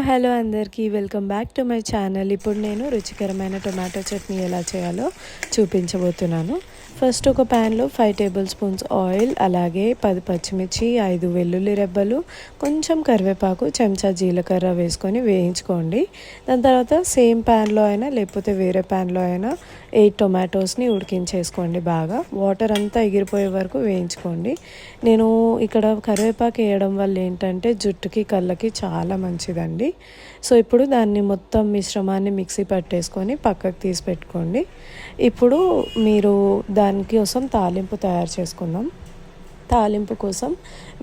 Hello అందరికీ welcome back to my channel. ఇప్పుడు నేను రుచికరమైన టొమాటో చట్నీ ఎలా చేయాలో చూపించబోతున్నాను. ఫస్ట్ ఒక ప్యాన్లో 5 టేబుల్ స్పూన్స్ ఆయిల్, అలాగే 10 పచ్చిమిర్చి, 5 వెల్లుల్లి రెబ్బలు, కొంచెం కరివేపాకు, చెంచా జీలకర్ర వేసుకొని వేయించుకోండి. దాని తర్వాత సేమ్ ప్యాన్లో అయినా లేకపోతే వేరే ప్యాన్లో అయినా 8 టొమాటోస్ని ఉడికించేసుకోండి. బాగా వాటర్ అంతా ఎగిరిపోయే వరకు వేయించుకోండి. నేను ఇక్కడ కరివేపాకు వేయడం వల్ల ఏంటంటే జుట్టుకి కళ్ళకి చాలా మంచిదండి. సో ఇప్పుడు దాన్ని మొత్తం మిశ్రమాన్ని మిక్సీ పట్టేసుకొని పక్కకు తీసి పెట్టుకోండి. ఇప్పుడు మీరు దానికోసం తాలింపు తయారు చేసుకుందాం. తాలింపు కోసం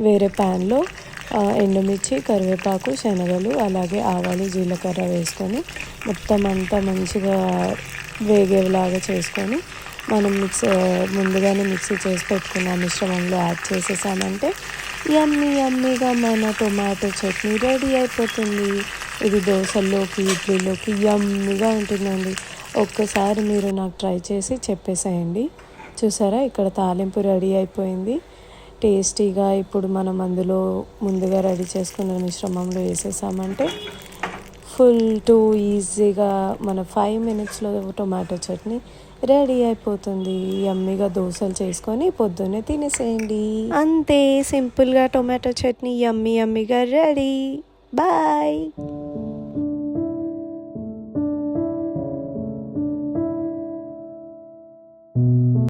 వేరే ప్యాన్లో ఎండుమిర్చి, కరివేపాకు, శనగలు, అలాగే ఆవాలు, జీలకర్ర వేసుకొని మొత్తం అంతా మంచిగా వేగేలాగా చేసుకొని మనం ముందుగానే మిక్సీ చేసి పెట్టుకున్న మిశ్రమంలో యాడ్ చేసేసామంటే యమ్మీగా మన టొమాటో చట్నీ రెడీ అయిపోతుంది. ఇది దోశల్లోకి, ఇడ్లీలోకి యమ్మీగా ఉంటుందండి. ఒక్కసారి మీరు నాకు ట్రై చేసి చెప్పేసేయండి. చూసారా, ఇక్కడ తాలింపు రెడీ అయిపోయింది టేస్టీగా. ఇప్పుడు మనం అందులో ముందుగా రెడీ చేసుకున్న మిశ్రమంలో వేసేసామంటే ఫుల్ టు ఈజీగా మన 5 మినిట్స్లో టొమాటో చట్నీ రెడీ అయిపోతుంది. యమ్మీగా దోశలు చేసుకొని పొద్దున్నే తినేసేయండి. అంతే సింపుల్గా టొమాటో చట్నీ యమ్మీగా రెడీ. బాయ్.